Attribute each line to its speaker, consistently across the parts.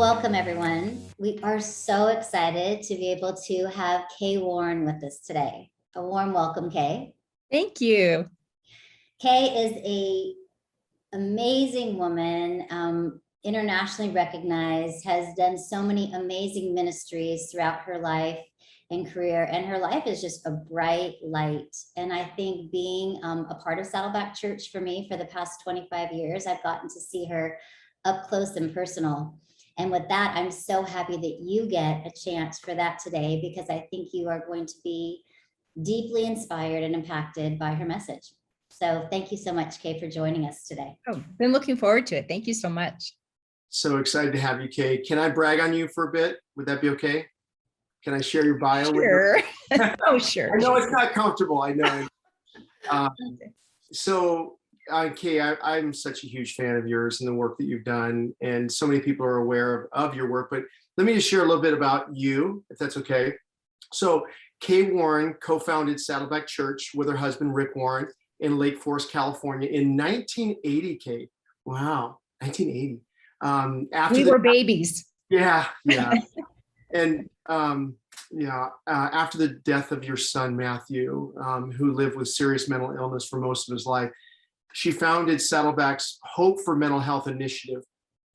Speaker 1: welcome everyone. We are so excited to be able to have Kay Warren with us today. A warm welcome, Kay.
Speaker 2: Thank you.
Speaker 1: Kay is an amazing woman, internationally recognized, has done so many amazing ministries throughout her life and career, and her life is just a bright light. And I think being a part of Saddleback Church for me for the past 25 years, I've gotten to see her up close and personal. And with that, I'm so happy that you get a chance for that today, because I think you are going to be deeply inspired and impacted by her message. So thank you so much, Kay, for joining us today.
Speaker 2: Oh, been looking forward to it. Thank you so much.
Speaker 3: So excited to have you, Kay. Can I brag on you for a bit? Would that be okay? Can I share your bio?
Speaker 2: Sure.
Speaker 3: With you?
Speaker 2: Oh, sure.
Speaker 3: I know it's not comfortable. I know. Kay, I'm such a huge fan of yours and the work that you've done, and so many people are aware of your work. But let me just share a little bit about you, if that's okay. So Kay Warren co-founded Saddleback Church with her husband, Rick Warren, in Lake Forest, California in 1980, Kay. Wow, 1980.
Speaker 2: We were babies.
Speaker 3: Yeah. And after the death of your son, Matthew, who lived with serious mental illness for most of his life, she founded Saddleback's Hope for Mental Health initiative,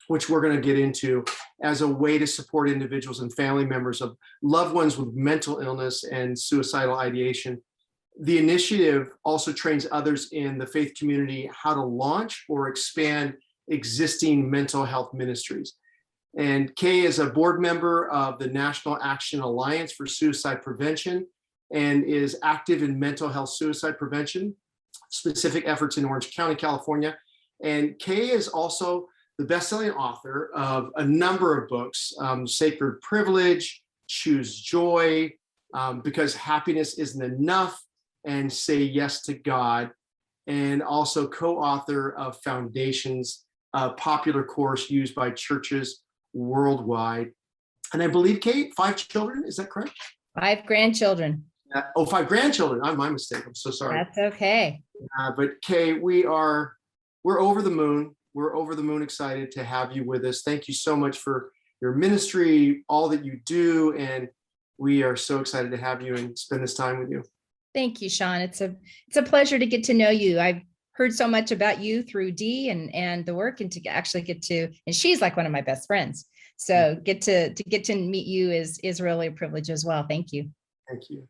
Speaker 3: which we're going to get into, as a way to support individuals and family members of loved ones with mental illness and suicidal ideation. The initiative also trains others in the faith community how to launch or expand existing mental health ministries. And Kay is a board member of the National Action Alliance for Suicide Prevention and is active in mental health suicide prevention, specific efforts in Orange County, California. And Kay is also the best-selling author of a number of books, Sacred Privilege, Choose Joy, Because Happiness Isn't Enough, and Say Yes to God, and also co-author of Foundations, a popular course used by churches worldwide. And I believe, Kate, 5 children, is that correct?
Speaker 2: 5 grandchildren.
Speaker 3: 5 grandchildren. My mistake. I'm so sorry.
Speaker 2: That's okay.
Speaker 3: But Kay, we're over the moon. We're over the moon excited to have you with us. Thank you so much for your ministry, all that you do, and we are so excited to have you and spend this time with you.
Speaker 2: Thank you, Sean. It's a pleasure to get to know you. I've heard so much about you through Dee and the work, and to actually get to, and she's like one of my best friends. So get to meet you is really a privilege as well. Thank you.
Speaker 3: Thank you.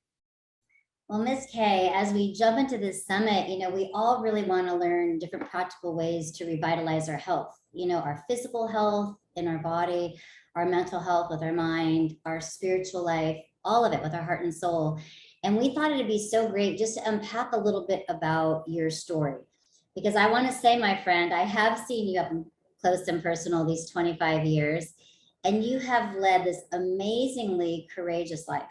Speaker 1: Well, Ms. Kay, as we jump into this summit, we all really want to learn different practical ways to revitalize our health, our physical health in our body, our mental health with our mind, our spiritual life, all of it with our heart and soul. And we thought it'd be so great just to unpack a little bit about your story. Because I want to say, my friend, I have seen you up close and personal these 25 years, and you have led this amazingly courageous life.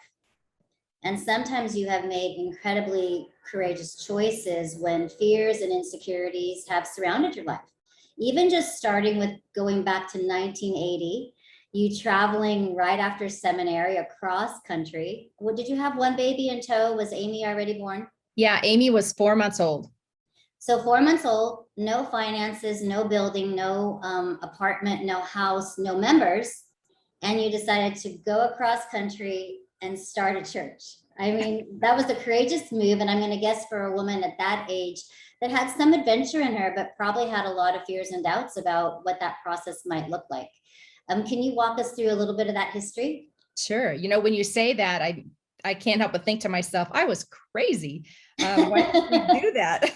Speaker 1: And sometimes you have made incredibly courageous choices when fears and insecurities have surrounded your life. Even just starting with going back to 1980, you traveling right after seminary across country. Well, did you have one baby in tow? Was Amy already born?
Speaker 2: Yeah, Amy was 4 months old.
Speaker 1: So 4 months old, no finances, no building, no apartment, no house, no members. And you decided to go across country and start a church. I mean, that was a courageous move. And I'm going to guess for a woman at that age that had some adventure in her, but probably had a lot of fears and doubts about what that process might look like. Can you walk us through a little bit of that history?
Speaker 2: Sure. When you say that, I can't help but think to myself, I was crazy. Why did we do that?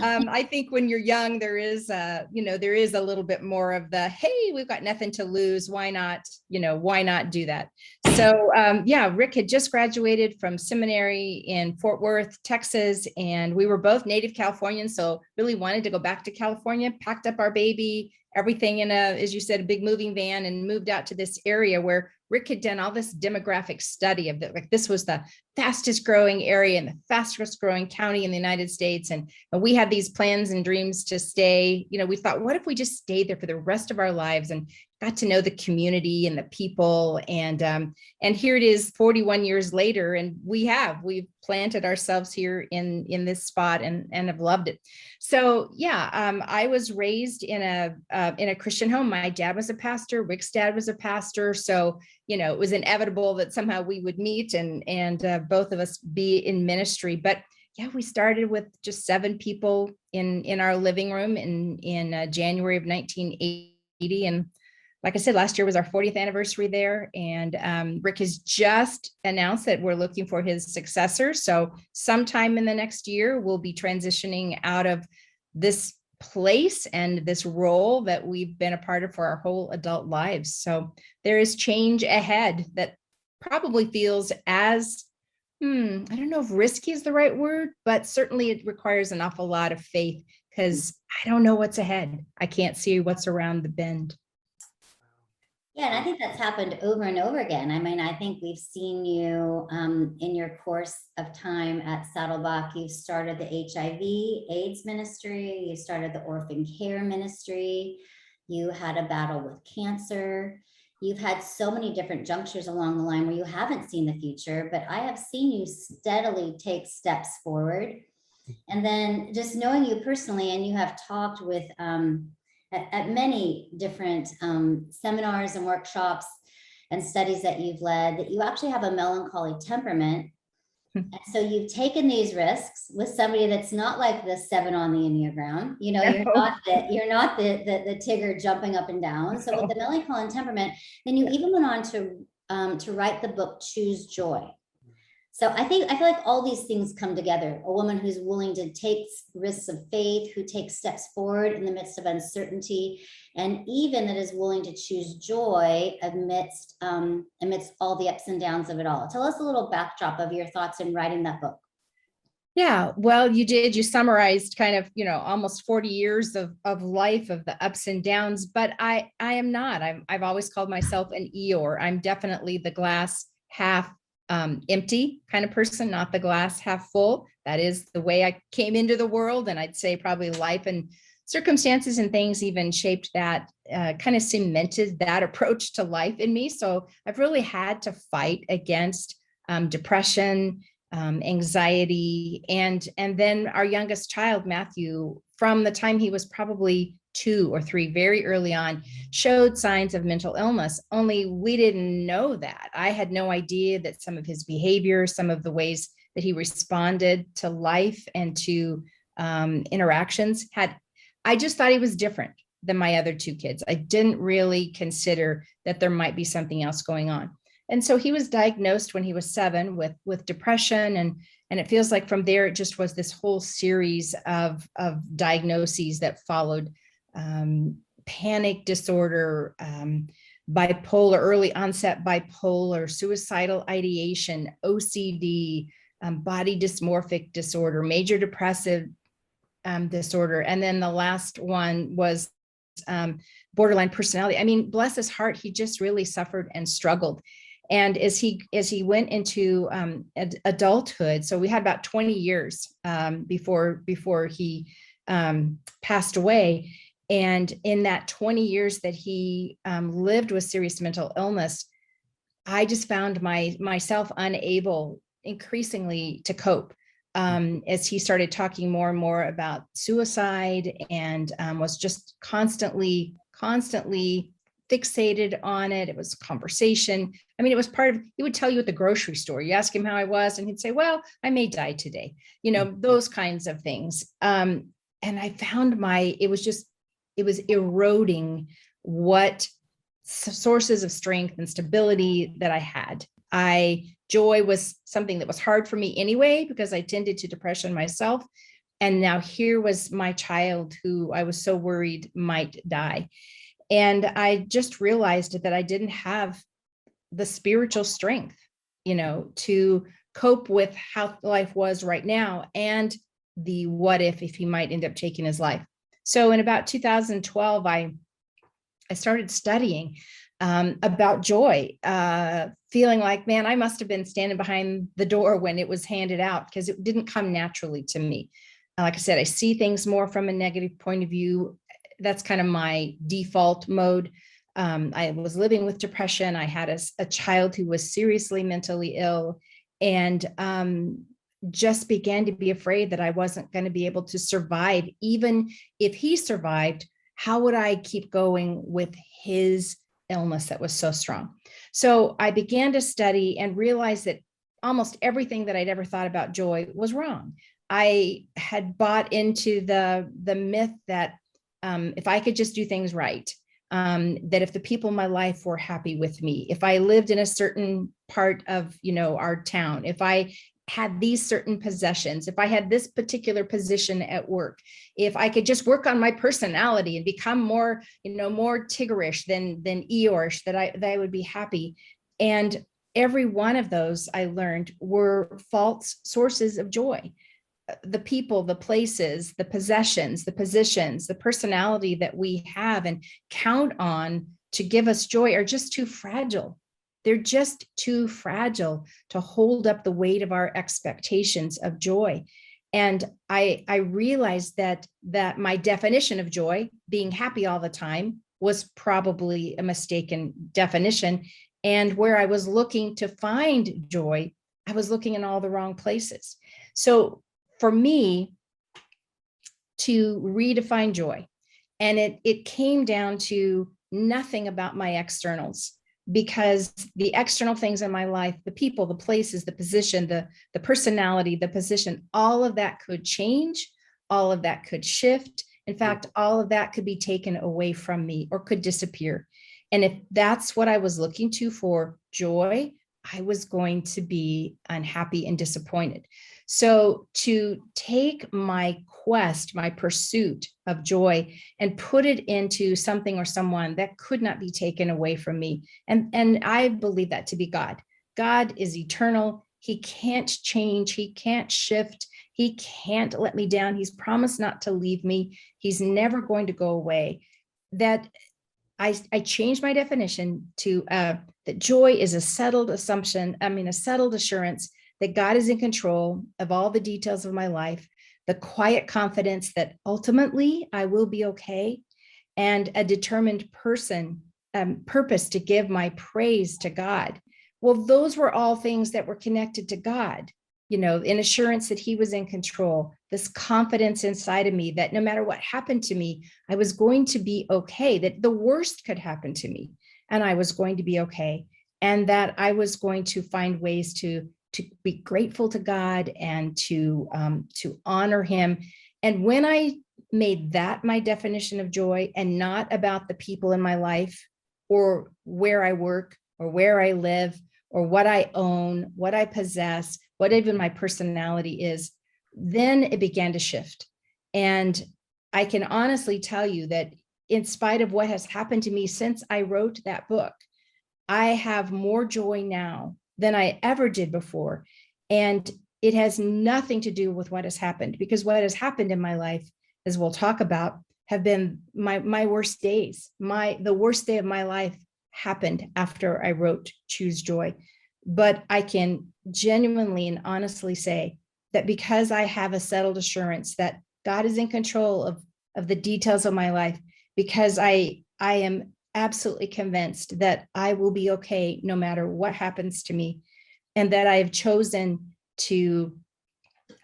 Speaker 2: I think when you're young, there is a little bit more of the, hey, we've got nothing to lose. Why not do that? So Rick had just graduated from seminary in Fort Worth, Texas, and we were both native Californians. So really wanted to go back to California, packed up our baby, everything in as you said, a big moving van, and moved out to this area where Rick had done all this demographic study of this was the fastest growing area and the fastest growing county in the United States. And we had these plans and dreams to stay, we thought, what if we just stayed there for the rest of our lives and got to know the community and the people. And here it is 41 years later, and we've planted ourselves here in this spot and have loved it. So yeah, I was raised in a Christian home. My dad was a pastor, Rick's dad was a pastor. So, it was inevitable that somehow we would meet and both of us be in ministry. But yeah, we started with just 7 people in our living room in January of 1980. And like I said, last year was our 40th anniversary there. And Rick has just announced that we're looking for his successor. So sometime in the next year, we'll be transitioning out of this place and this role that we've been a part of for our whole adult lives. So there is change ahead that probably feels as, I don't know if risky is the right word, but certainly it requires an awful lot of faith because I don't know what's ahead. I can't see what's around the bend.
Speaker 1: Yeah, and I think that's happened over and over again. I mean, I think we've seen you in your course of time at Saddleback. You started the HIV/AIDS ministry. You started the orphan care ministry. You had a battle with cancer. You've had so many different junctures along the line where you haven't seen the future, but I have seen you steadily take steps forward. And then just knowing you personally, and you have talked with at many different seminars and workshops and studies that you've led, that you actually have a melancholy temperament. And so you've taken these risks with somebody that's not like the 7 on the Enneagram. You're not the Tigger jumping up and down. So with the melancholy temperament, then you even went on to write the book Choose Joy. So I feel like all these things come together. A woman who's willing to take risks of faith, who takes steps forward in the midst of uncertainty, and even that is willing to choose joy amidst all the ups and downs of it all. Tell us a little backdrop of your thoughts in writing that book.
Speaker 2: Yeah, well, you summarized kind of, almost 40 years of life, of the ups and downs, but I am not. I've always called myself an Eeyore. I'm definitely the glass half empty kind of person, not the glass half full. That is the way I came into the world. And I'd say probably life and circumstances and things even shaped that, kind of cemented that approach to life in me. So I've really had to fight against depression, anxiety, and then our youngest child, Matthew, from the time he was probably 2 or 3, very early on, showed signs of mental illness. Only we didn't know that. I had no idea that some of his behavior, some of the ways that he responded to life and to interactions I just thought he was different than my other 2 kids. I didn't really consider that there might be something else going on. And so he was diagnosed when he was 7 with depression. And it feels like from there, it just was this whole series of diagnoses that followed. Panic disorder, bipolar, early onset bipolar, suicidal ideation, OCD, body dysmorphic disorder, major depressive disorder. And then the last one was borderline personality. I mean, bless his heart, he just really suffered and struggled. And as he went into adulthood, so we had about 20 years before he passed away. And in that 20 years that he lived with serious mental illness, I just found myself unable increasingly to cope as he started talking more and more about suicide and was just constantly fixated on it. It was conversation. I mean, it was part of, he would tell you at the grocery store, you ask him how I was, and he'd say, well, I may die today, those kinds of things. And I found it was eroding what sources of strength and stability that I had. Joy was something that was hard for me anyway, because I tended to depression myself. And now here was my child who I was so worried might die. And I just realized that I didn't have the spiritual strength, to cope with how life was right now and the what if he might end up taking his life. So in about 2012, I started studying about joy, feeling like, man, I must have been standing behind the door when it was handed out, because it didn't come naturally to me. Like I said, I see things more from a negative point of view. That's kind of my default mode. I was living with depression. I had a child who was seriously mentally ill, and just began to be afraid that I wasn't going to be able to survive. Even if he survived, how would I keep going with his illness that was so strong? So I began to study and realized that almost everything that I'd ever thought about joy was wrong. I had bought into the myth that if I could just do things right, that if the people in my life were happy with me, if I lived in a certain part of, our town, if I had these certain possessions, if I had this particular position at work, if I could just work on my personality and become more, more Tiggerish than Eeyorish, that I would be happy. And every one of those, I learned, were false sources of joy. The people, the places, the possessions, the positions, the personality that we have and count on to give us joy are just too fragile. They're just too fragile to hold up the weight of our expectations of joy. And I realized that my definition of joy, being happy all the time, was probably a mistaken definition. And where I was looking to find joy, I was looking in all the wrong places. So for me to redefine joy, and it came down to nothing about my externals, because the external things in my life, the people, the places, the position, the personality, the position, all of that could change, all of that could shift. In fact, all of that could be taken away from me or could disappear. And if that's what I was looking to for joy, I was going to be unhappy and disappointed. So to take my quest, my pursuit of joy, and put it into something or someone that could not be taken away from me. And I believe that to be God. God is eternal. He can't change. He can't shift. He can't let me down. He's promised not to leave me. He's never going to go away. That I changed my definition to that joy is a settled assumption, a settled assurance that God is in control of all the details of my life, the quiet confidence that ultimately I will be okay, and a determined purpose to give my praise to God. Well, those were all things that were connected to God, an assurance that he was in control, this confidence inside of me that no matter what happened to me, I was going to be okay, that the worst could happen to me and I was going to be okay. And that I was going to find ways to be grateful to God and to honor him. And when I made that my definition of joy, and not about the people in my life or where I work or where I live or what I own, what I possess, what even my personality is, then it began to shift. And I can honestly tell you that in spite of what has happened to me since I wrote that book, I have more joy now than I ever did before. And it has nothing to do with what has happened, because what has happened in my life, as we'll talk about, have been my worst days. The worst day of my life happened after I wrote Choose Joy. But I can genuinely and honestly say that because I have a settled assurance that God is in control of the details of my life, because I am absolutely convinced that I will be okay no matter what happens to me, and that I have chosen to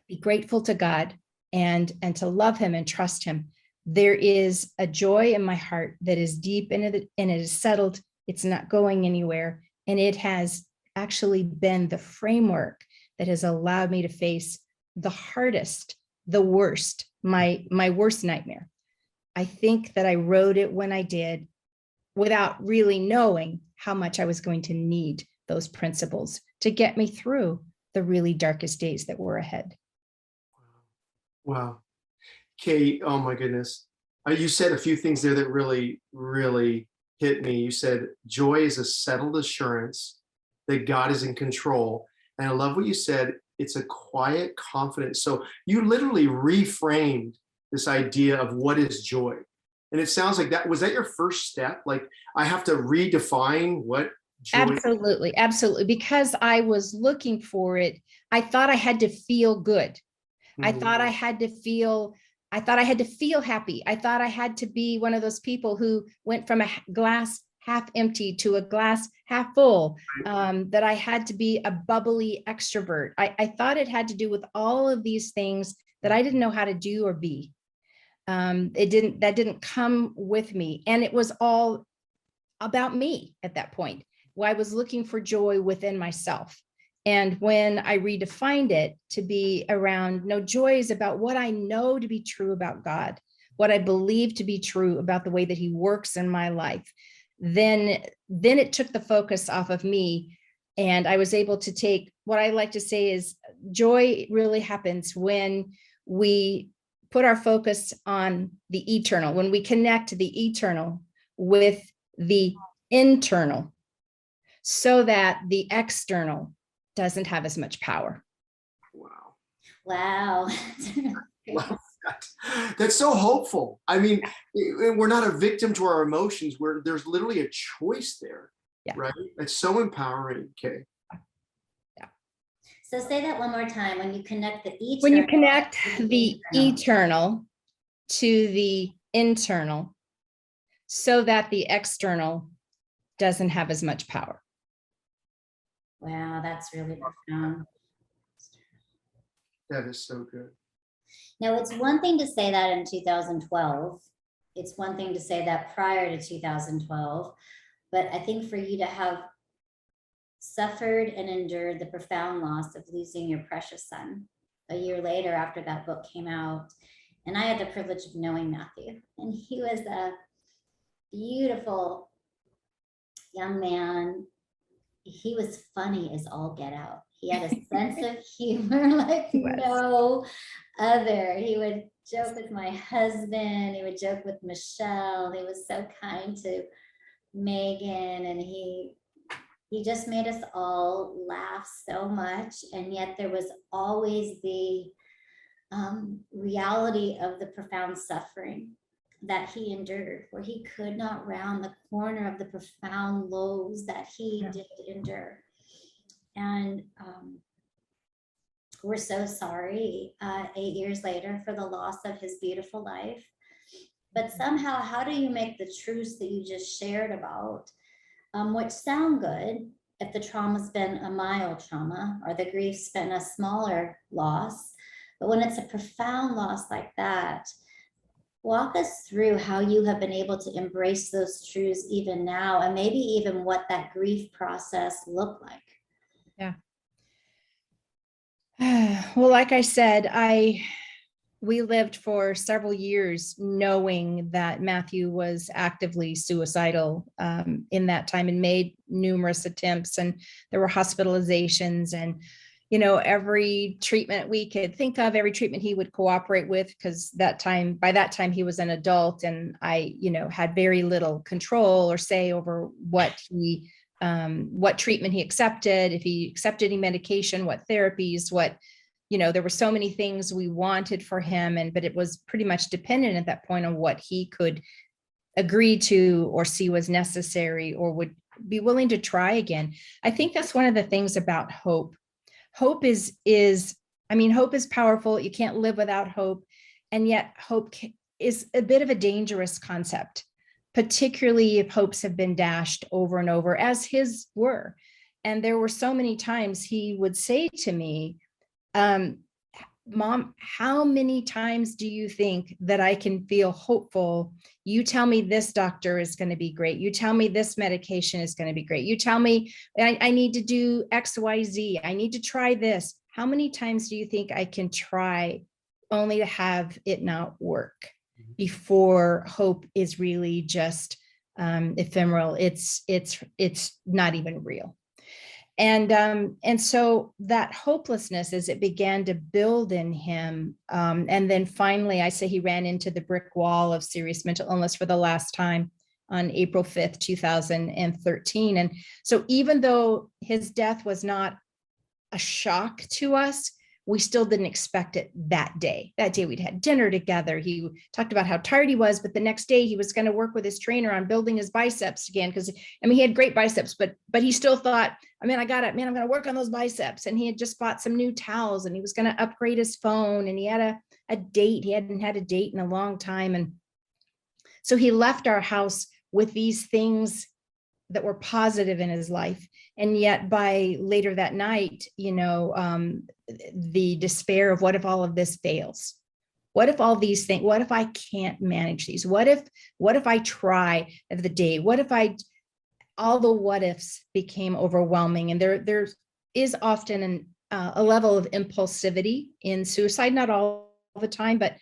Speaker 2: be grateful to God and to love him and trust him. There is a joy in my heart that is deep and it is settled. It's not going anywhere. And it has actually been the framework that has allowed me to face the hardest, the worst, my worst nightmare. I think that I wrote it when I did, without really knowing how much I was going to need those principles to get me through the really darkest days that were ahead.
Speaker 3: Wow. Kate, oh my goodness. You said a few things there that really, really hit me. You said joy is a settled assurance that God is in control. And I love what you said. It's a quiet confidence. So you literally reframed this idea of what is joy. And it sounds like was that your first step? Like, I have to redefine what joy.
Speaker 2: Absolutely. Because I was looking for it. I thought I had to feel good. I thought I had to feel happy. I thought I had to be one of those people who went from a glass half empty to a glass half full, that I had to be a bubbly extrovert. I thought it had to do with all of these things that I didn't know how to do or be. That didn't come with me. And it was all about me at that point. Well, I was looking for joy within myself. And when I redefined it to be around, no, joy is about what I know to be true about God, what I believe to be true about the way that he works in my life, then it took the focus off of me. And I was able to take, what I like to say is, joy really happens when we put our focus on the eternal, when we connect the eternal with the internal, so that the external doesn't have as much power.
Speaker 3: Wow.
Speaker 1: Wow.
Speaker 3: Wow. That's so hopeful. I mean, we're not a victim to our emotions. There's literally a choice there, right? It's so empowering, Kay.
Speaker 2: Yeah.
Speaker 1: So say that one more time. When you connect the eternal.
Speaker 2: When you connect the eternal to the internal, so that the external doesn't have as much power.
Speaker 1: Wow, that's really profound.
Speaker 3: That is so good.
Speaker 1: Now, it's one thing to say that in 2012. It's one thing to say that prior to 2012. But I think for you to have suffered and endured the profound loss of losing your precious son a year later after that book came out, and I had the privilege of knowing Matthew, and he was a beautiful young man. He was funny as all get out. He had a sense of humor like no other. He would joke with my husband. He would joke with Michelle. He was so kind to Megan, and he just made us all laugh so much. And yet there was always the reality of the profound suffering that he endured, where he could not round the corner of the profound lows that he did endure. And we're so sorry 8 years later for the loss of his beautiful life. But somehow, how do you make the truths that you just shared about, which sound good if the trauma's been a mild trauma or the grief's been a smaller loss, but when it's a profound loss like that, walk us through how you have been able to embrace those truths even now, and maybe even what that grief process looked like.
Speaker 2: Yeah. Well, like I said, we lived for several years knowing that Matthew was actively suicidal in that time, and made numerous attempts, and there were hospitalizations, and every treatment we could think of, every treatment he would cooperate with, because by that time he was an adult, and I had very little control or say over what treatment he accepted, if he accepted any medication, what therapies, there were so many things we wanted for him, but it was pretty much dependent at that point on what he could agree to or see was necessary or would be willing to try again. I think that's one of the things about hope. Hope is powerful. You can't live without hope. And yet hope is a bit of a dangerous concept, particularly if hopes have been dashed over and over, as his were. And there were so many times he would say to me, Mom, how many times do you think that I can feel hopeful? You tell me this doctor is going to be great. You tell me this medication is going to be great. You tell me I need to do X, Y, Z. I need to try this. How many times do you think I can try only to have it not work before hope is really just ephemeral? It's not even real. And so that hopelessness, as it began to build in him, and then finally, I say he ran into the brick wall of serious mental illness for the last time on April 5th, 2013. And so even though his death was not a shock to us, we still didn't expect it that day. That day we'd had dinner together. He talked about how tired he was, but the next day he was going to work with his trainer on building his biceps again. Because he had great biceps, but he still thought, I'm going to work on those biceps. And he had just bought some new towels, and he was going to upgrade his phone, and he had a date. He hadn't had a date in a long time. And so he left our house with these things that were positive in his life. And yet by later that night, the despair of what if all of this fails? What if all these things, what if I can't manage these? What if I try of the day? All the what ifs became overwhelming. And there is often a level of impulsivity in suicide, not all the time, but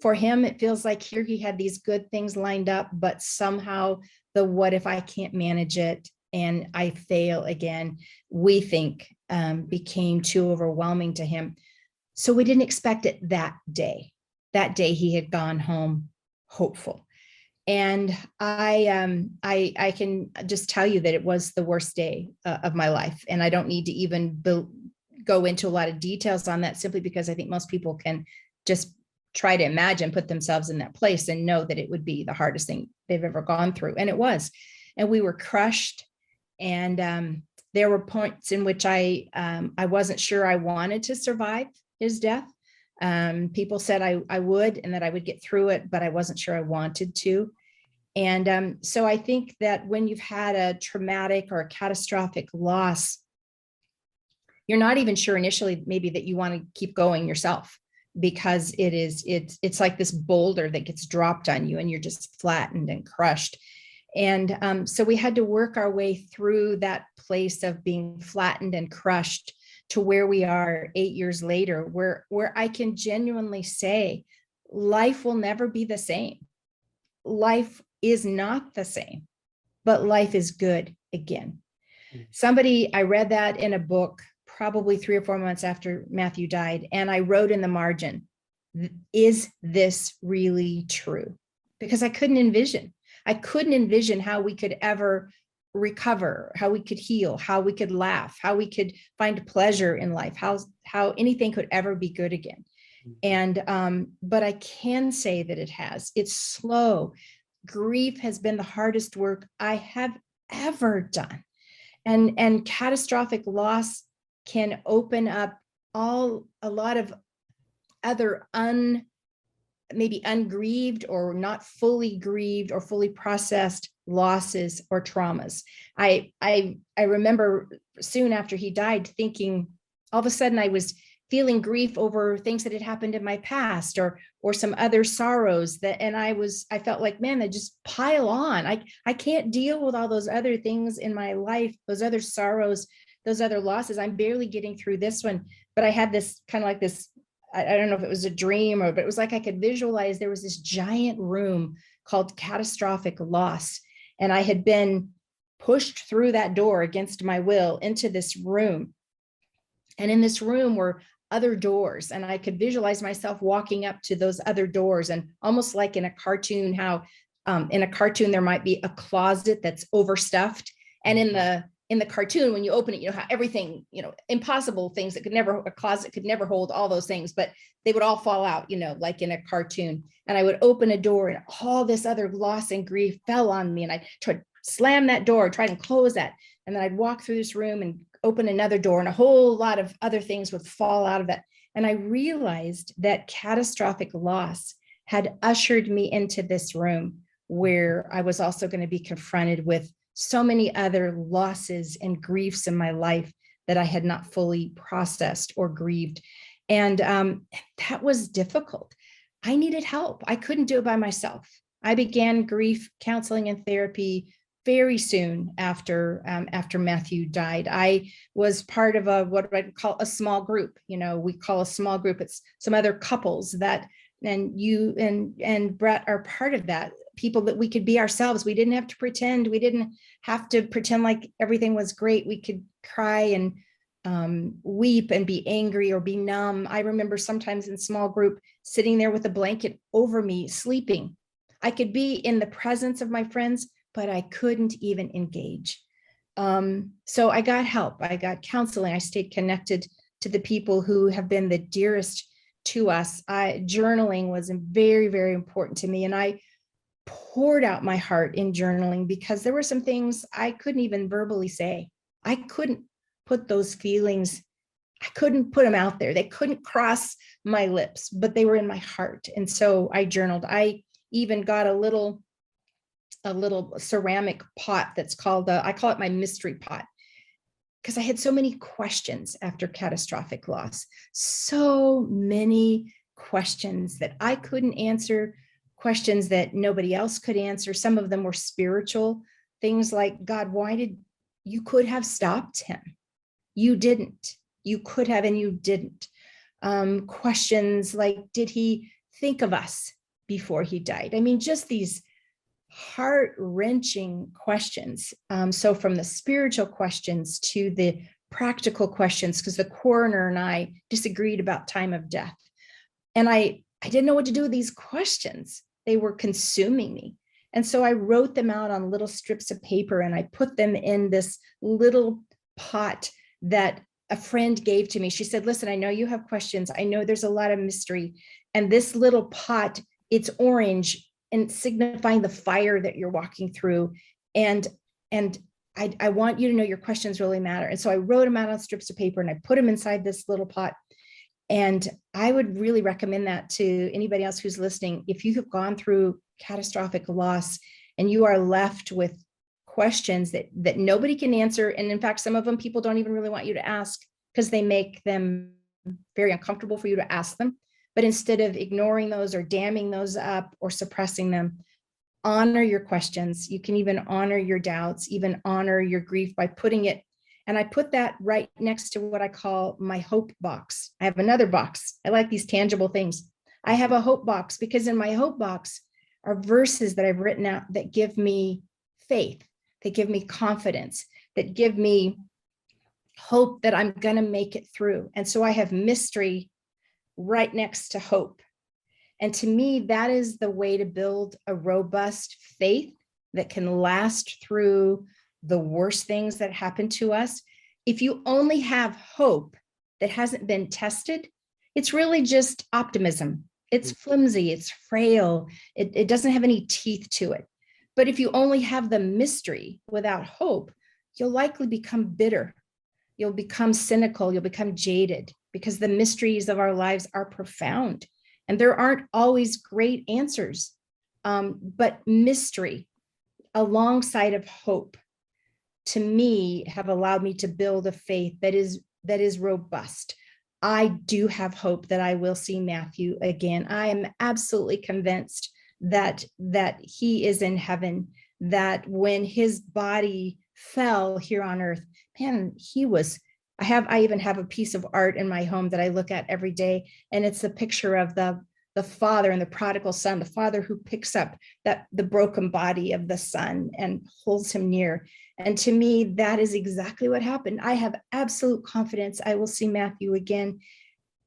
Speaker 2: for him, it feels like here he had these good things lined up, but somehow the what if I can't manage it and I fail again, we think became too overwhelming to him. So we didn't expect it that day. That day he had gone home hopeful. And I can just tell you that it was the worst day of my life. And I don't need to even go into a lot of details on that, simply because I think most people can just try to imagine, put themselves in that place and know that it would be the hardest thing they've ever gone through. And it was. And we were crushed. And there were points in which I wasn't sure I wanted to survive his death. People said I would, and that I would get through it, but I wasn't sure I wanted to. And so I think that when you've had a traumatic or a catastrophic loss, you're not even sure initially maybe that you want to keep going yourself, because it's like this boulder that gets dropped on you and you're just flattened and crushed. And so we had to work our way through that place of being flattened and crushed to where we are 8 years later, where I can genuinely say life will never be the same. Life is not the same, but life is good again. I read that in a book probably 3 or 4 months after Matthew died, and I wrote in the margin, is this really true? Because I couldn't envision how we could ever recover, how we could heal, how we could laugh, how we could find pleasure in life, how anything could ever be good again. And but I can say that it's slow. Grief has been the hardest work I have ever done. And catastrophic loss can open up a lot of other maybe ungrieved or not fully grieved or fully processed losses or traumas. I remember soon after he died thinking, all of a sudden I was feeling grief over things that had happened in my past or some other sorrows and I felt like, man, they just pile on. I can't deal with all those other things in my life, those other sorrows, those other losses. I'm barely getting through this one. But I had this kind of like this, I don't know if it was a dream but it was like I could visualize there was this giant room called catastrophic loss. And I had been pushed through that door against my will into this room. And in this room were other doors. And I could visualize myself walking up to those other doors, and almost like in a cartoon, how in a cartoon, there might be a closet that's overstuffed. And in the cartoon, when you open it, how everything, impossible things that a closet could never hold all those things, but they would all fall out, like in a cartoon. And I would open a door and all this other loss and grief fell on me. And I tried to slam that door, try and close that. And then I'd walk through this room and open another door, and a whole lot of other things would fall out of that. And I realized that catastrophic loss had ushered me into this room where I was also going to be confronted with so many other losses and griefs in my life that I had not fully processed or grieved. And that was difficult. I needed help. I couldn't do it by myself. I began grief counseling and therapy very soon after Matthew died. I was part of what I call a small group. We call a small group. It's some other couples that, and you and Brett are part of that. People that we could be ourselves. We didn't have to pretend. We didn't have to pretend like everything was great. We could cry and weep and be angry or be numb. I remember sometimes in small group sitting there with a blanket over me, sleeping. I could be in the presence of my friends, but I couldn't even engage. So I got help. I got counseling. I stayed connected to the people who have been the dearest to us. Journaling was very, very important to me. And I poured out my heart in journaling because there were some things I couldn't even verbally say. I couldn't put those feelings, I couldn't put them out there. They couldn't cross my lips, but they were in my heart. And so I journaled. I even got a little a little ceramic pot that's called, I call it my mystery pot, because I had so many questions after catastrophic loss, so many questions that I couldn't answer, questions that nobody else could answer. Some of them were spiritual things like, God, why did you could have stopped him? You didn't. You could have, and you didn't. Questions like, did he think of us before he died? I mean, just these heart-wrenching questions. So from the spiritual questions to the practical questions, because the coroner and I disagreed about time of death. And I didn't know what to do with these questions. They were consuming me. And so I wrote them out on little strips of paper, and I put them in this little pot that a friend gave to me. She said, listen, I know you have questions. I know there's a lot of mystery. And this little pot, it's orange and signifying the fire that you're walking through. And I want you to know your questions really matter. And so I wrote them out on strips of paper and I put them inside this little pot. And I would really recommend that to anybody else who's listening. If you have gone through catastrophic loss and you are left with questions that nobody can answer, and in fact, some of them people don't even really want you to ask because they make them very uncomfortable for you to ask them. But instead of ignoring those or damming those up or suppressing them, honor your questions. You can even honor your doubts, even honor your grief by putting it. And I put that right next to what I call my hope box. I have another box. I like these tangible things. I have a hope box because in my hope box are verses that I've written out that give me faith, that give me confidence, that give me hope that I'm going to make it through. And so I have mystery right next to hope. And to me, that is the way to build a robust faith that can last through the worst things that happen to us. If you only have hope that hasn't been tested, it's really just optimism. It's flimsy, it's frail, it doesn't have any teeth to it. But if you only have the mystery without hope, you'll likely become bitter. You'll become cynical, you'll become jaded, because the mysteries of our lives are profound. And there aren't always great answers, but mystery alongside of hope, to me, have allowed me to build a faith that is robust. I do have hope that I will see Matthew again. I am absolutely convinced that he is in heaven, that when his body fell here on earth, man, he was, I even have a piece of art in my home that I look at every day, and it's a picture of the father and the prodigal son, the father who picks up the broken body of the son and holds him near. And to me, that is exactly what happened. I have absolute confidence I will see Matthew again.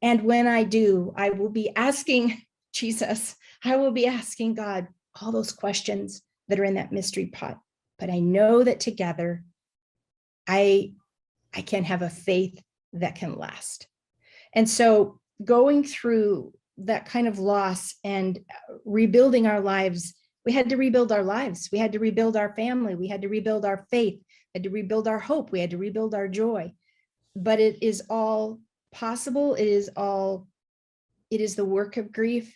Speaker 2: And when I do, I will be asking Jesus, I will be asking God all those questions that are in that mystery pot. But I know that together, I can have a faith that can last. And so going through that kind of loss and rebuilding our lives, we had to rebuild our lives. We had to rebuild our family. We had to rebuild our faith. We had to rebuild our hope. We had to rebuild our joy. But it is all possible. It is the work of grief.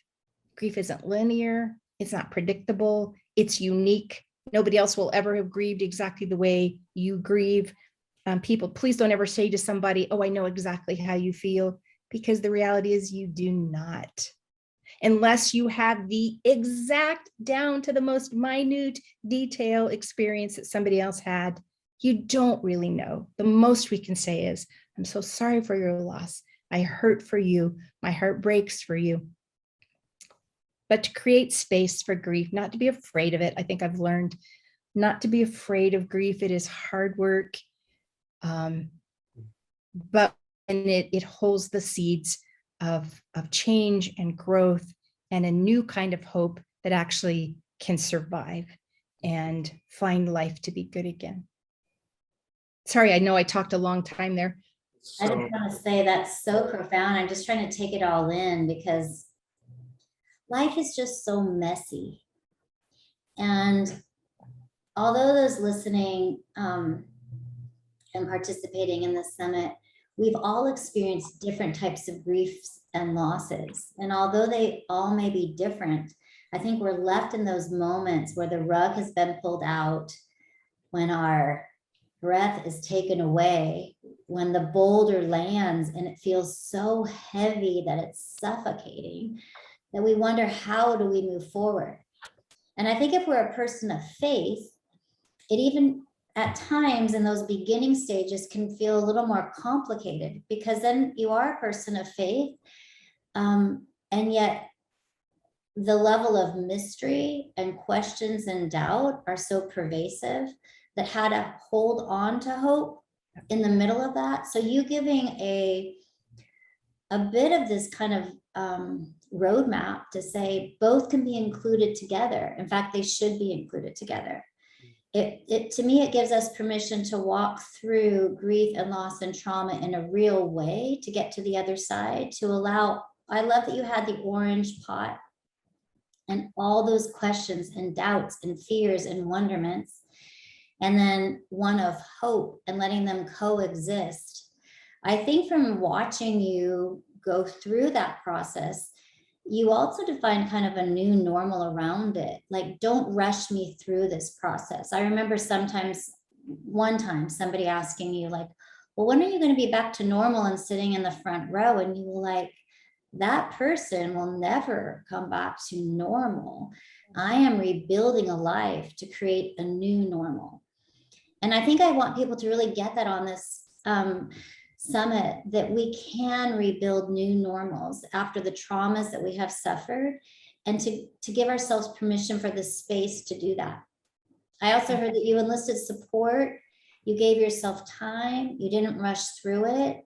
Speaker 2: Grief isn't linear. It's not predictable. It's unique. Nobody else will ever have grieved exactly the way you grieve. People, please don't ever say to somebody, oh, I know exactly how you feel, because the reality is you do not. Unless you have the exact down to the most minute detail experience that somebody else had, you don't really know. The most we can say is, I'm so sorry for your loss. I hurt for you. My heart breaks for you. But to create space for grief, not to be afraid of it. I think I've learned not to be afraid of grief. It is hard work. But it holds the seeds of change and growth and a new kind of hope that actually can survive and find life to be good again. Sorry, I know I talked a long time there.
Speaker 1: I just want to say that's so profound. I'm just trying to take it all in because life is just so messy. And although those listening and participating in this summit, we've all experienced different types of griefs and losses. And although they all may be different, I think we're left in those moments where the rug has been pulled out, when our breath is taken away, when the boulder lands and it feels so heavy that it's suffocating, that we wonder, how do we move forward? And I think if we're a person of faith, it even at times in those beginning stages can feel a little more complicated, because then you are a person of faith, and yet the level of mystery and questions and doubt are so pervasive that how to hold on to hope in the middle of that. So you giving a bit of this kind of roadmap to say both can be included together. In fact, they should be included together. It to me, it gives us permission to walk through grief and loss and trauma in a real way, to get to the other side, to allow. I love that you had the orange pot and all those questions and doubts and fears and wonderments, and then one of hope and letting them coexist. I think from watching you go through that process, you also define kind of a new normal around it. Like, don't rush me through this process. I remember one time somebody asking you like, well, when are you going to be back to normal and sitting in the front row? And you were like, that person will never come back to normal. I am rebuilding a life to create a new normal. And I think I want people to really get that on this summit, that we can rebuild new normals after the traumas that we have suffered, and to give ourselves permission for the space to do that. I also heard that you enlisted support. You gave yourself time. You didn't rush through it.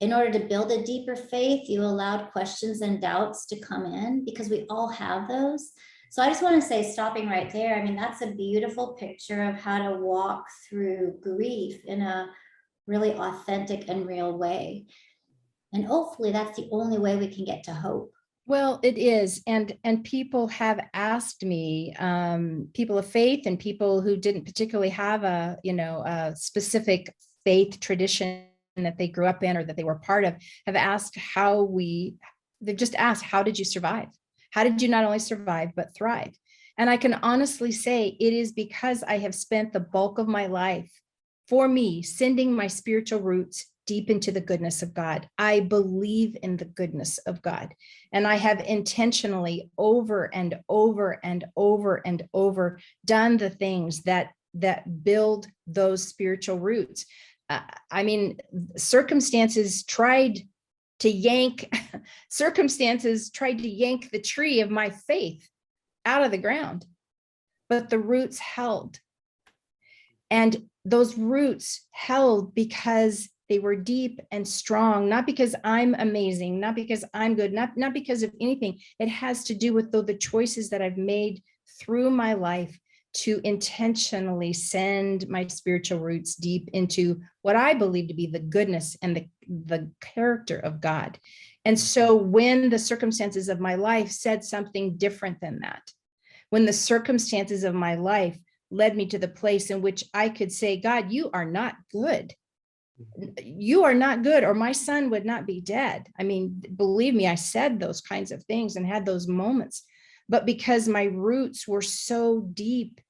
Speaker 1: In order to build a deeper faith, you allowed questions and doubts to come in, because we all have those. So I just want to say, stopping right there, I mean, that's a beautiful picture of how to walk through grief in a really authentic and real way. And hopefully that's the only way we can get to hope.
Speaker 2: Well, it is. And people have asked me, people of faith and people who didn't particularly have a specific faith tradition that they grew up in or that they were part of, have asked they've just asked, how did you survive? How did you not only survive, but thrive? And I can honestly say it is because I have spent the bulk of my life, for me, sending my spiritual roots deep into the goodness of God. I believe in the goodness of God. And I have intentionally over and over and over and over done the things that build those spiritual roots. I mean, circumstances tried to yank the tree of my faith out of the ground, but the roots held. And those roots held because they were deep and strong, not because I'm amazing, not because I'm good, not because of anything. It has to do with the choices that I've made through my life to intentionally send my spiritual roots deep into what I believe to be the goodness and the character of God. And so when the circumstances of my life said something different than that, when the circumstances of my life led me to the place in which I could say, God, you are not good. You are not good, or my son would not be dead. I mean, believe me, I said those kinds of things and had those moments. But because my roots were so deep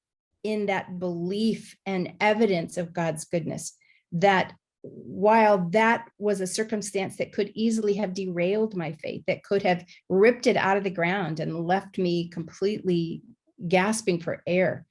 Speaker 2: in that belief and evidence of God's goodness, that while that was a circumstance that could easily have derailed my faith, that could have ripped it out of the ground and left me completely gasping for air,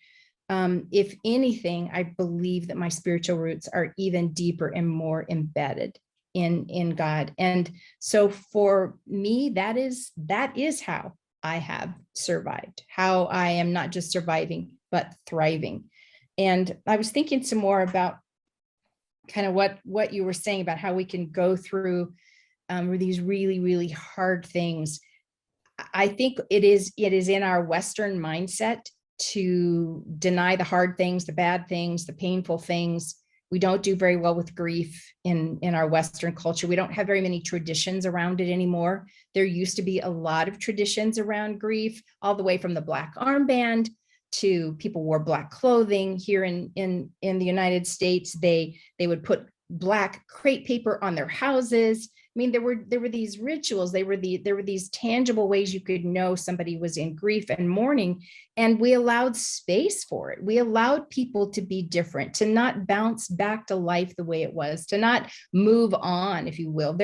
Speaker 2: if anything, I believe that my spiritual roots are even deeper and more embedded in God. And so for me, that is how I have survived, how I am not just surviving, but thriving. And I was thinking some more about kind of what you were saying about how we can go through these really, really hard things. I think it is in our Western mindset to deny the hard things, the bad things, the painful things. We don't do very well with grief in our Western culture. We don't have very many traditions around it anymore. There used to be a lot of traditions around grief, all the way from the black armband to people wore black clothing. Here in the United States, they would put black crepe paper on their houses. mean, there were these rituals, there were these tangible ways you could know somebody was in grief and mourning, and we allowed space for it. We allowed people to be different, to not bounce back to life the way it was, to not move on, if you will.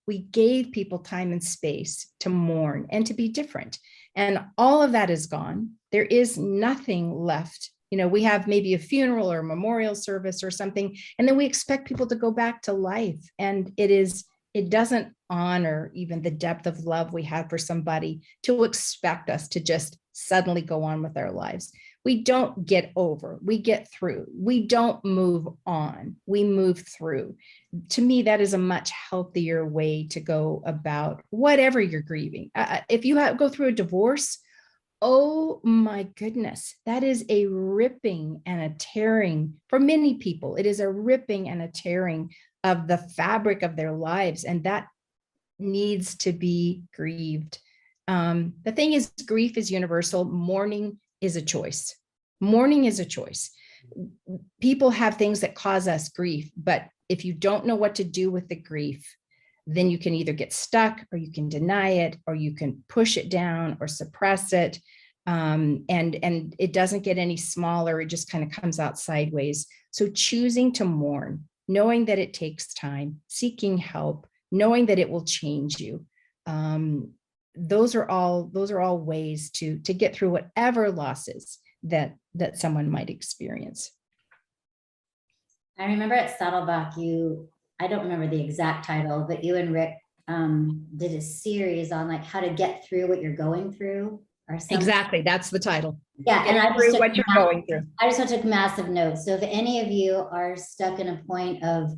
Speaker 2: We gave people time and space to mourn and to be different. And all of that is gone. There is nothing left. We have maybe a funeral or a memorial service or something, and then we expect people to go back to life. And it doesn't honor even the depth of love we have for somebody to expect us to just suddenly go on with our lives. We don't get over, we get through. We don't move on, we move through. To me, that is a much healthier way to go about whatever you're grieving. If you go through a divorce, oh my goodness, that is a ripping and a tearing for many people. It is a ripping and a tearing of the fabric of their lives, and that needs to be grieved. The thing is, grief is universal. Mourning is a choice. Mourning is a choice. People have things that cause us grief, but if you don't know what to do with the grief, then you can either get stuck, or you can deny it, or you can push it down or suppress it. And it doesn't get any smaller. It just kind of comes out sideways. So choosing to mourn, knowing that it takes time, seeking help, knowing that it will change you. Those are all ways to get through whatever losses that someone might experience.
Speaker 1: I remember at Saddleback, I don't remember the exact title, but you and Rick did a series on like how to get through what you're going through or something.
Speaker 2: Exactly. That's the title.
Speaker 1: Yeah. And I
Speaker 2: just what you're going through.
Speaker 1: I just took massive notes. So if any of you are stuck in a point of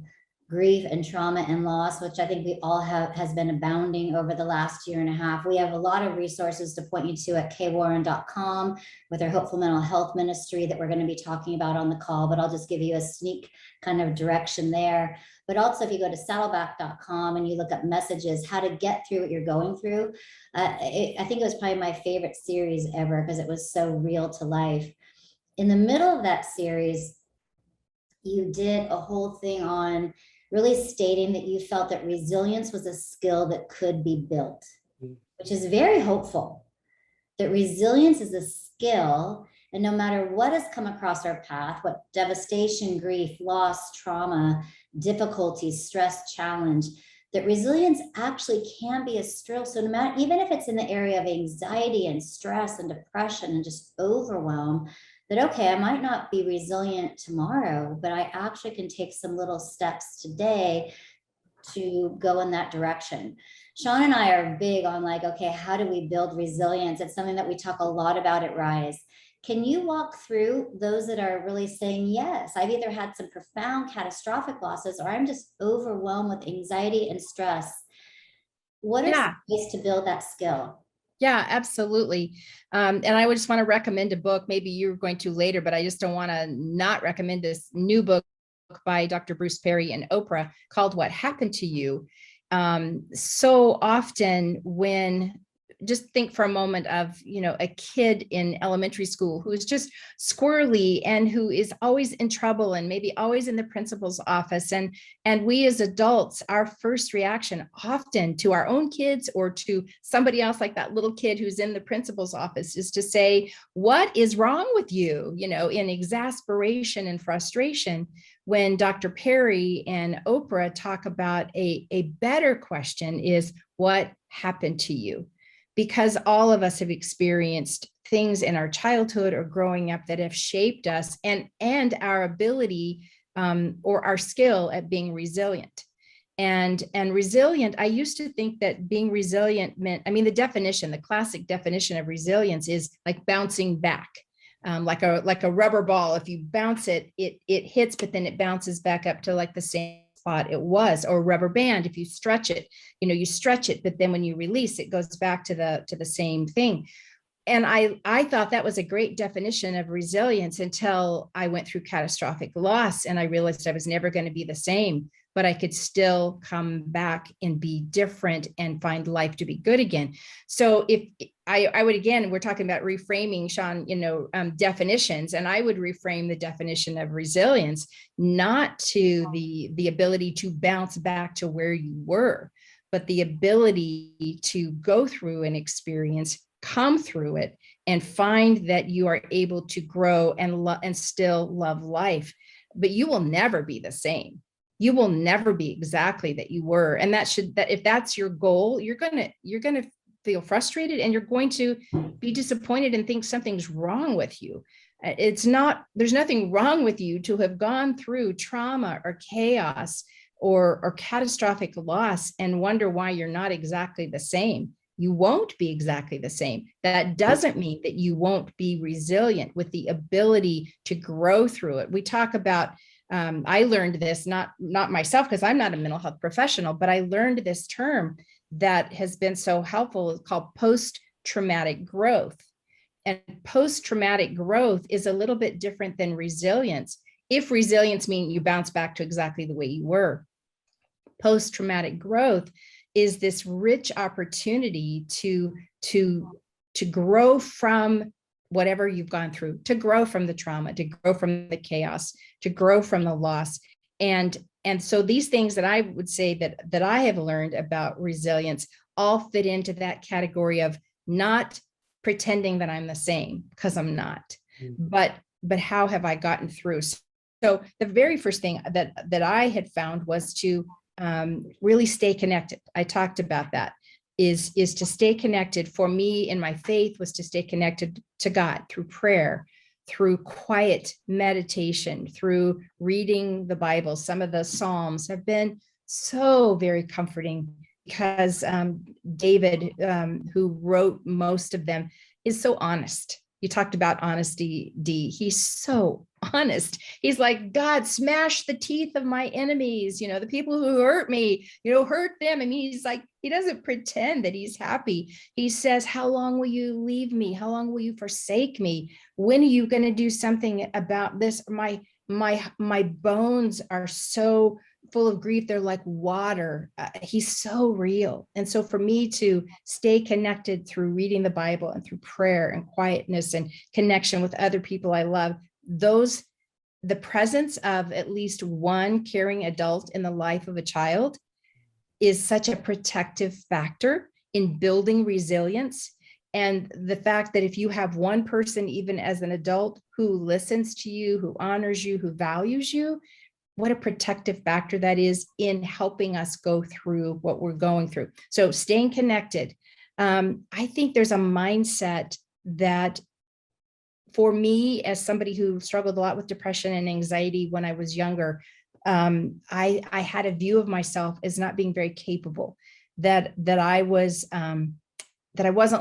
Speaker 1: grief and trauma and loss, which I think we all has been abounding over the last year and a half, we have a lot of resources to point you to at kwarren.com with our Hopeful Mental Health Ministry that we're going to be talking about on the call, but I'll just give you a sneak kind of direction there. But also if you go to saddleback.com and you look up messages, how to get through what you're going through, I think it was probably my favorite series ever because it was so real to life. In the middle of that series, you did a whole thing on really stating that you felt that resilience was a skill that could be built, which is very hopeful. That resilience is a skill, and no matter what has come across our path, what devastation, grief, loss, trauma, difficulties, stress, challenge, that resilience actually can be a skill. So no matter, even if it's in the area of anxiety and stress and depression and just overwhelm, that, okay, I might not be resilient tomorrow, but I actually can take some little steps today to go in that direction. Sean and I are big on like, okay, how do we build resilience? It's something that we talk a lot about at Rise. Can you walk through those that are really saying, yes, I've either had some profound catastrophic losses or I'm just overwhelmed with anxiety and stress? What are some ways to build that skill?
Speaker 2: Yeah, absolutely. And I would just want to recommend a book. Maybe you're going to later, but I just don't want to not recommend this new book by Dr. Bruce Perry and Oprah called What Happened to You. So often when, just think for a moment of, a kid in elementary school who's just squirrely and who is always in trouble and maybe always in the principal's office. And we as adults, our first reaction often to our own kids or to somebody else like that little kid who's in the principal's office is to say, what is wrong with you? In exasperation and frustration. When Dr. Perry and Oprah talk about a better question is, what happened to you? Because all of us have experienced things in our childhood or growing up that have shaped us and our ability or our skill at being resilient. And resilient, I used to think that being resilient meant, the classic definition of resilience is like bouncing back. Like a rubber ball. If you bounce it, it hits, but then it bounces back up to like the same spot it was. Or a rubber band, if you stretch it, you stretch it, but then when you release, it goes back to the same thing. And I thought that was a great definition of resilience until I went through catastrophic loss and I realized I was never going to be the same, but I could still come back and be different and find life to be good again. So if I would, again, we're talking about reframing, Sean, definitions, and I would reframe the definition of resilience, not to the ability to bounce back to where you were, but the ability to go through an experience, come through it, and find that you are able to grow and still love life. But you will never be the same. You will never be exactly that you were. And that if that's your goal, you're gonna feel frustrated, and you're going to be disappointed and think something's wrong with you. There's nothing wrong with you to have gone through trauma or chaos or catastrophic loss and wonder why you're not exactly the same. You won't be exactly the same. That doesn't mean that you won't be resilient with the ability to grow through it. We talk about, I learned this, not myself, because I'm not a mental health professional, but I learned this term that has been so helpful. It's called post-traumatic growth. And post-traumatic growth is a little bit different than resilience. If resilience means you bounce back to exactly the way you were, post-traumatic growth is this rich opportunity to grow from whatever you've gone through, to grow from the trauma, to grow from the chaos, to grow from the loss. And so these things that I would say that I have learned about resilience all fit into that category of not pretending that I'm the same, because I'm not, but how have I gotten through? So the very first thing that I had found was to really stay connected. I talked about that, is to stay connected. For me in my faith was to stay connected to God through prayer, through quiet meditation, through reading the Bible. Some of the Psalms have been so very comforting, because David, who wrote most of them, is so honest. You talked about honesty, Dee. He's so honest. He's like, God, smash the teeth of my enemies. The people who hurt me, hurt them. I mean, he's like, he doesn't pretend that he's happy. He says, how long will you leave me? How long will you forsake me? When are you going to do something about this? My bones are so full of grief. They're like water. He's so real. And so for me to stay connected through reading the Bible and through prayer and quietness and connection with other people I love, the presence of at least one caring adult in the life of a child is such a protective factor in building resilience. And the fact that if you have one person, even as an adult, who listens to you, who honors you, who values you, what a protective factor that is in helping us go through what we're going through. So staying connected. I think there's a mindset that, for me, as somebody who struggled a lot with depression and anxiety when I was younger, I had a view of myself as not being very capable, that I wasn't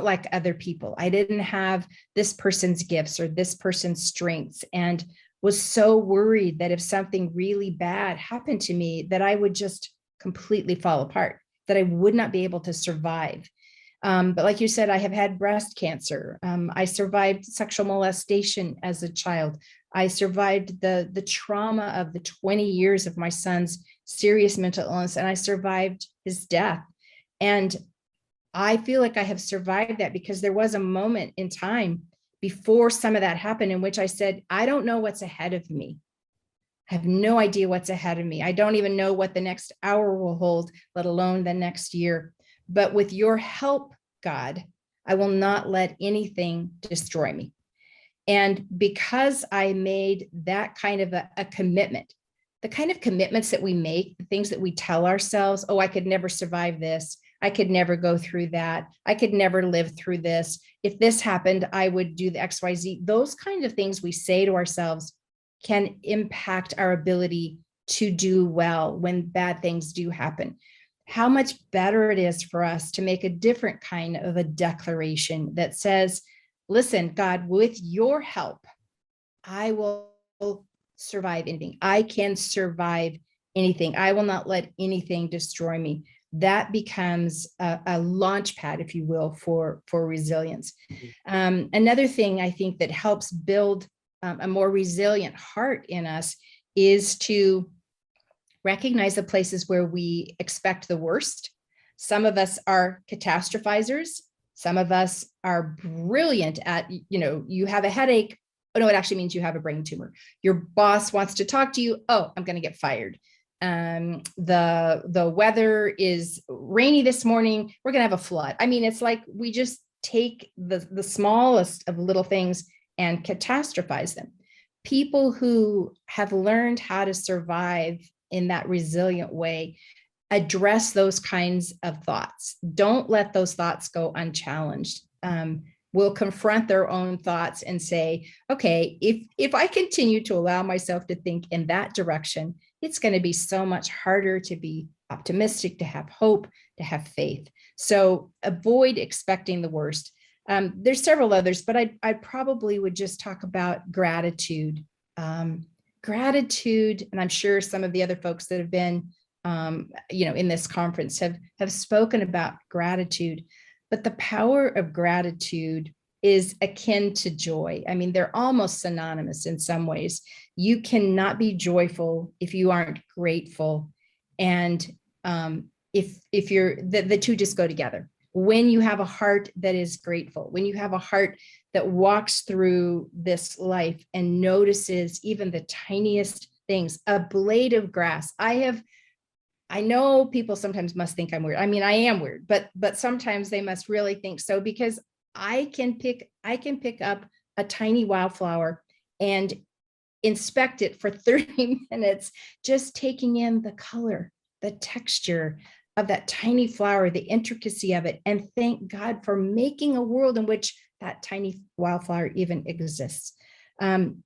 Speaker 2: like other people. I didn't have this person's gifts or this person's strengths, and was so worried that if something really bad happened to me, that I would just completely fall apart, that I would not be able to survive. But like you said, I have had breast cancer. I survived sexual molestation as a child. I survived the trauma of the 20 years of my son's serious mental illness, and I survived his death. And I feel like I have survived that because there was a moment in time before some of that happened in which I said, I don't know what's ahead of me. I have no idea what's ahead of me. I don't even know what the next hour will hold, let alone the next year. But with your help, God, I will not let anything destroy me. And because I made that kind of a commitment, the kind of commitments that we make, the things that we tell ourselves, oh, I could never survive this. I could never go through that. I could never live through this. If this happened, I would do the XYZ. Those kinds of things we say to ourselves can impact our ability to do well when bad things do happen. How much better it is for us to make a different kind of a declaration that says, listen, God, with your help, I will survive anything. I can survive anything. I will not let anything destroy me. That becomes a launch pad, if you will, for resilience. Another thing I think that helps build a more resilient heart in us is to recognize the places where we expect the worst. Some of us are catastrophizers. Some of us are brilliant at, you have a headache. Oh, no, it actually means you have a brain tumor. Your boss wants to talk to you. Oh, I'm going to get fired. The weather is rainy this morning, we're gonna have a flood. I mean, it's like we just take the smallest of little things and catastrophize them. People who have learned how to survive in that resilient way address those kinds of thoughts. Don't let those thoughts go unchallenged. Will confront their own thoughts and say, okay, if I continue to allow myself to think in that direction, it's going to be so much harder to be optimistic, to have hope, to have faith. So avoid expecting the worst. There's several others, but I probably would just talk about gratitude. Gratitude, and I'm sure some of the other folks that have been in this conference have spoken about gratitude, but the power of gratitude is akin to joy. I mean, they're almost synonymous in some ways. You cannot be joyful if you aren't grateful. And if you're, the two just go together. When you have a heart that is grateful, when you have a heart that walks through this life and notices even the tiniest things, a blade of grass. I know people sometimes must think I'm weird. I mean, I am weird, but sometimes they must really think so, because I can pick up a tiny wildflower and inspect it for 30 minutes, just taking in the color, the texture of that tiny flower, the intricacy of it, and thank God for making a world in which that tiny wildflower even exists.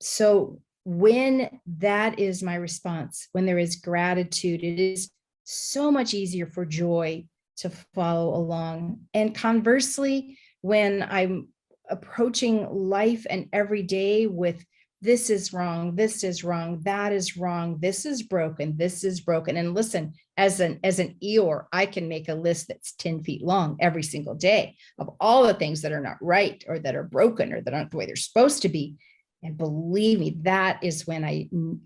Speaker 2: So when that is my response, when there is gratitude, it is so much easier for joy to follow along. And conversely, when I'm approaching life and every day with this is wrong, this is wrong, that is wrong, this is broken, this is broken. And listen, as an Eeyore, I can make a list that's 10 feet long every single day of all the things that are not right or that are broken or that aren't the way they're supposed to be. And believe me, that is when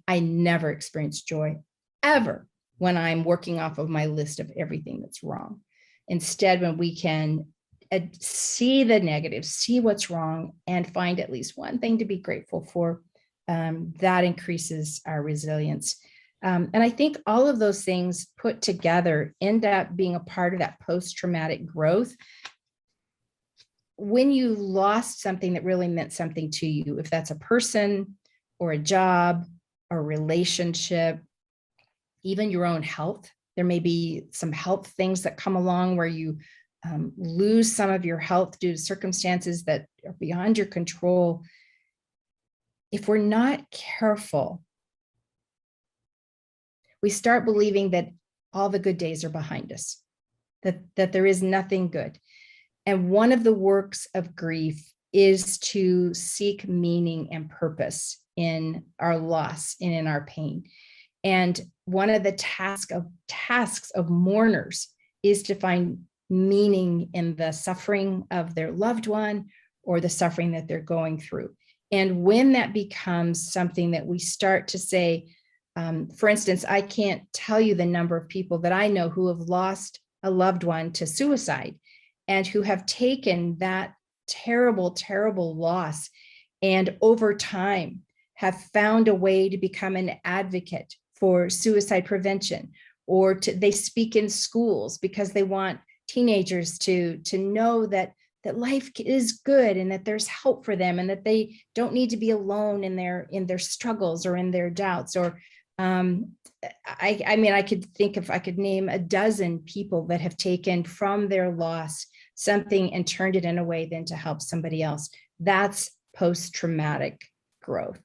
Speaker 2: I never experience joy, ever, when I'm working off of my list of everything that's wrong. Instead, when we can see the negative, see what's wrong, and find at least one thing to be grateful for, that increases our resilience. And I think all of those things put together end up being a part of that post-traumatic growth. When you lost something that really meant something to you, if that's a person or a job or relationship, even your own health, there may be some health things that come along where you lose some of your health due to circumstances that are beyond your control. If we're not careful, we start believing that all the good days are behind us, that there is nothing good. And one of the works of grief is to seek meaning and purpose in our loss and in our pain. And one of the tasks of mourners is to find meaning in the suffering of their loved one or the suffering that they're going through. And when that becomes something that we start to say, for instance, I can't tell you the number of people that I know who have lost a loved one to suicide and who have taken that terrible, terrible loss and over time have found a way to become an advocate for suicide prevention, or they speak in schools because they want teenagers to know that life is good and that there's help for them and that they don't need to be alone in their struggles or in their doubts. Or I mean, I could think if I could name a dozen people that have taken from their loss something and turned it in a way then to help somebody else. That's post-traumatic growth.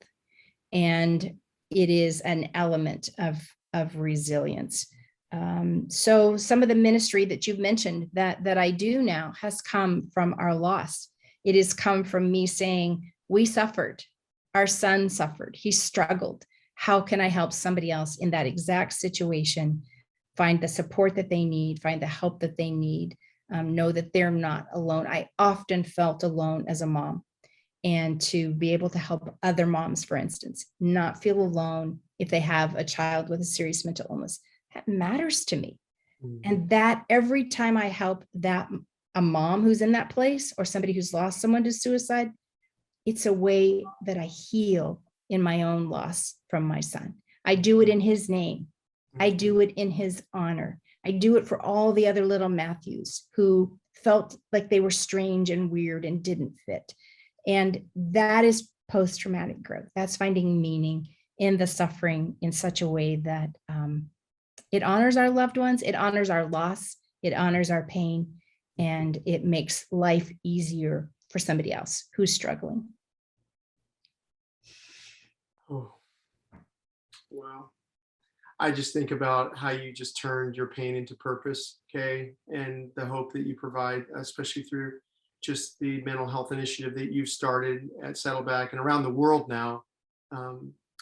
Speaker 2: And it is an element of resilience. So some of the ministry that you've mentioned that I do now has come from our loss. It has come from me saying, we suffered, our son suffered, he struggled. How can I help somebody else in that exact situation find the support that they need, find the help that they need, know that they're not alone. I often felt alone as a mom. And to be able to help other moms, for instance, not feel alone if they have a child with a serious mental illness, that matters to me. And that every time I help a mom who's in that place or somebody who's lost someone to suicide, it's a way that I heal in my own loss from my son. I do it in his name. I do it in his honor. I do it for all the other little Matthews who felt like they were strange and weird and didn't fit. And that is post-traumatic growth. That's finding meaning in the suffering in such a way that it honors our loved ones, it honors our loss, it honors our pain, and it makes life easier for somebody else who's struggling.
Speaker 3: Oh, wow. I just think about how you just turned your pain into purpose, Kay, and the hope that you provide, especially through just the mental health initiative that you've started at Saddleback and around the world now.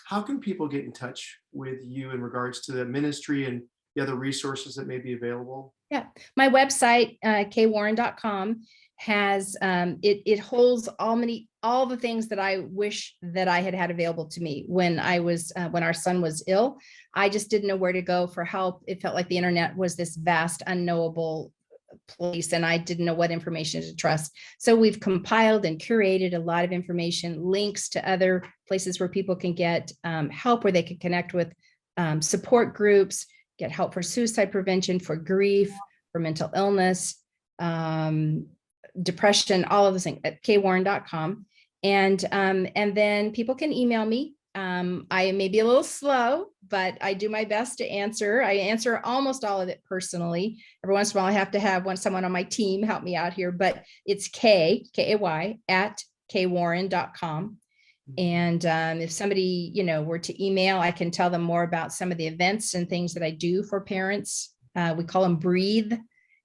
Speaker 3: How can people get in touch with you in regards to the ministry and the other resources that may be available?
Speaker 2: Yeah, my website, coauthor.com, has it holds all the things that I wish that I had available to me when our son was ill. I just didn't know where to go for help. It felt like the internet was this vast, unknowable place, and I didn't know what information to trust. So we've compiled and curated a lot of information, links to other places where people can get help, where they can connect with support groups, get help for suicide prevention, for grief, for mental illness, depression, all of those things at kwarren.com. And then people can email me. I may be a little slow, but I do my best to answer. I answer almost all of it personally. Every once in a while, I have to have someone on my team help me out here, but it's K-A-Y at kwarren.com. And if somebody, were to email, I can tell them more about some of the events and things that I do for parents. We call them breathe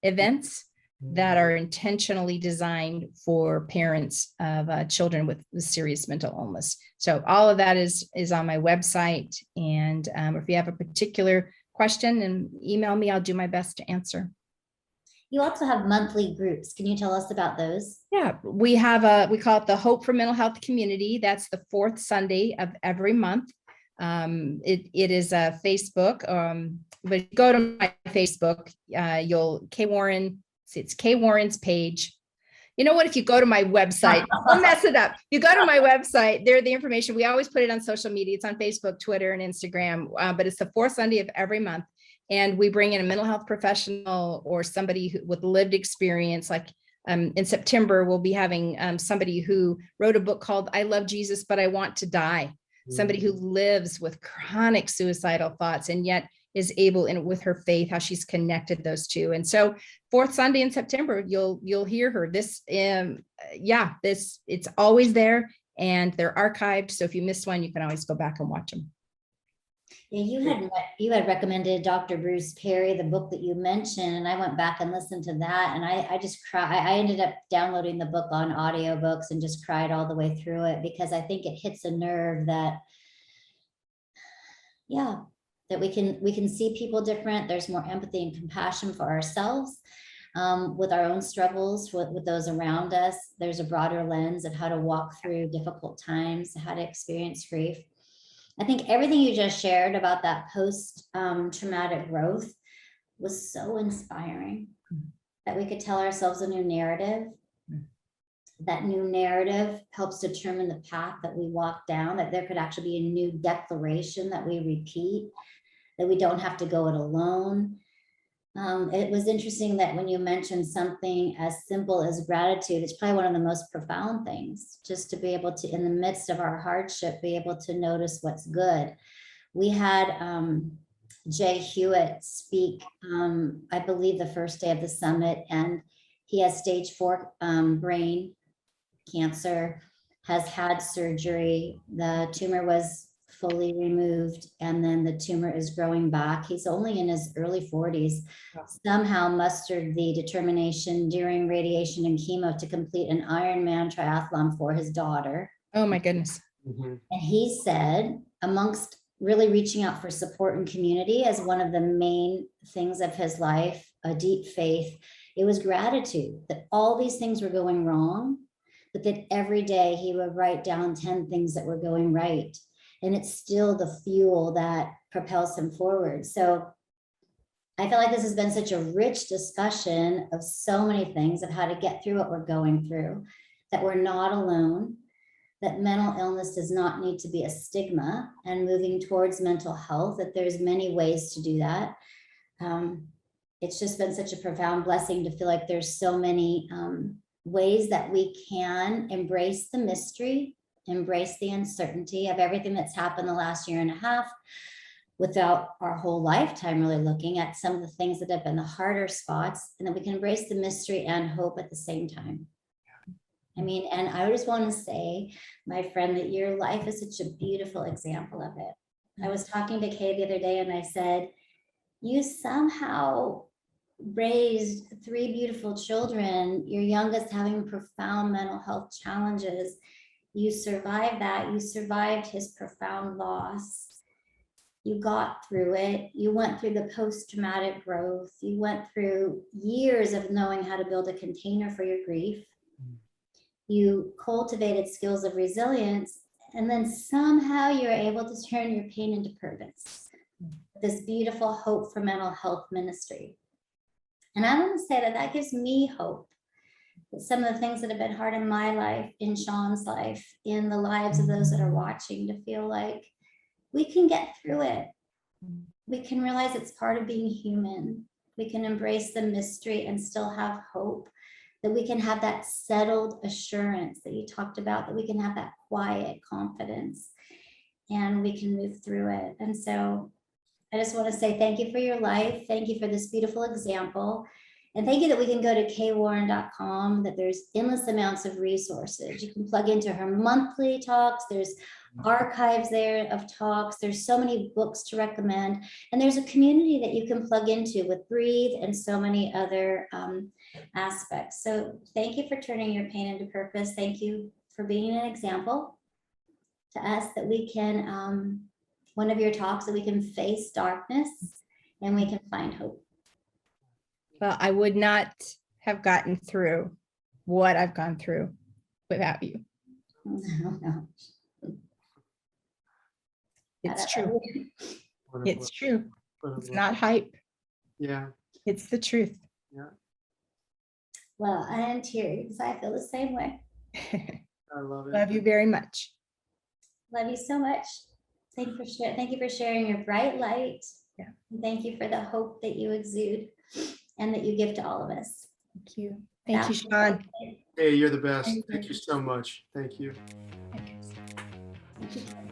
Speaker 2: events that are intentionally designed for parents of children with serious mental illness. So all of that is on my website. And if you have a particular question, and email me, I'll do my best to answer.
Speaker 1: You also have monthly groups. Can you tell us about those?
Speaker 2: Yeah, we call it the Hope for Mental Health Community. That's the fourth Sunday of every month. It is a Facebook, but go to my Facebook, it's Kay Warren's page. You know what, if you go to my website, I'll mess it up. You go to my website, there the information, we always put it on social media. It's on Facebook, Twitter, and Instagram, but it's the fourth Sunday of every month. And we bring in a mental health professional or somebody with lived experience. Like in September, we'll be having somebody who wrote a book called I Love Jesus, But I Want to Die. Somebody who lives with chronic suicidal thoughts and yet is able, with her faith, how she's connected those two. And so fourth Sunday in September, you'll hear her. It's always there, and they're archived. So if you missed one, you can always go back and watch them.
Speaker 1: Yeah, you had recommended Dr. Bruce Perry, the book that you mentioned, and I went back and listened to that, and I just cried. I ended up downloading the book on audiobooks and just cried all the way through it, because I think it hits a nerve that we can see people different. There's more empathy and compassion for ourselves with our own struggles, with those around us. There's a broader lens of how to walk through difficult times, how to experience grief. I think everything you just shared about that post-traumatic growth was so inspiring, that we could tell ourselves a new narrative. That new narrative helps determine the path that we walk down, that there could actually be a new declaration that we repeat, that we don't have to go it alone. It was interesting that when you mentioned something as simple as gratitude, it's probably one of the most profound things, just to be able to, in the midst of our hardship, be able to notice what's good. We had Jay Hewitt speak, I believe the first day of the summit, and he has stage 4 brain cancer, has had surgery. The tumor was fully removed, and then the tumor is growing back. He's only in his early 40s, somehow mustered the determination during radiation and chemo to complete an Ironman triathlon for his daughter.
Speaker 2: Oh my goodness.
Speaker 1: And he said, amongst really reaching out for support and community as one of the main things of his life, a deep faith, it was gratitude that all these things were going wrong, but that every day he would write down 10 things that were going right. And it's still the fuel that propels him forward. So I feel like this has been such a rich discussion of so many things, of how to get through what we're going through, that we're not alone, that mental illness does not need to be a stigma, and moving towards mental health, that there's many ways to do that. It's just been such a profound blessing to feel like there's so many ways that we can embrace the mystery, embrace the uncertainty of everything that's happened the last year and a half, without our whole lifetime really looking at some of the things that have been the harder spots, and that we can embrace the mystery and hope at the same time. I mean, and I just want to say, my friend, that your life is such a beautiful example of it. I was talking to Kay the other day and I said, you somehow raised 3 beautiful children, your youngest having profound mental health challenges. You survived that. You survived his profound loss. You got through it. You went through the post-traumatic growth. You went through years of knowing how to build a container for your grief. You cultivated skills of resilience, and then somehow you're able to turn your pain into purpose. This beautiful hope for mental health ministry. And I want to say that that gives me hope that some of the things that have been hard in my life, in Sean's life, in the lives of those that are watching, to feel like we can get through it. We can realize it's part of being human. We can embrace the mystery and still have hope, that we can have that settled assurance that you talked about, that we can have that quiet confidence, and we can move through it. And so I just want to say thank you for your life. Thank you for this beautiful example. And thank you that we can go to kwarren.com, that there's endless amounts of resources. You can plug into her monthly talks. There's archives there of talks. There's so many books to recommend. And there's a community that you can plug into with Breathe and so many other aspects. So thank you for turning your pain into purpose. Thank you for being an example to us, that we can, one of your talks, that we can face darkness and we can find hope.
Speaker 2: Well, I would not have gotten through what I've gone through without you.
Speaker 1: No.
Speaker 2: It's true.
Speaker 3: What a
Speaker 2: It's true.
Speaker 3: what a
Speaker 2: It's
Speaker 3: blessing.
Speaker 2: not hype.
Speaker 3: Yeah,
Speaker 2: It's the truth.
Speaker 3: yeah.
Speaker 1: Well, I am teary because I feel the same way.
Speaker 3: I love it.
Speaker 2: Love you very much.
Speaker 1: Love you so much. Thank you for sharing your bright light.
Speaker 2: Yeah.
Speaker 1: And thank you for the hope that you exude and that you give to all of us.
Speaker 2: Thank you. Thank you, Sean.
Speaker 3: Hey, you're the best.
Speaker 1: Thank you.
Speaker 3: Thank you so much. Thank you.
Speaker 2: Thank you.
Speaker 1: Thank you.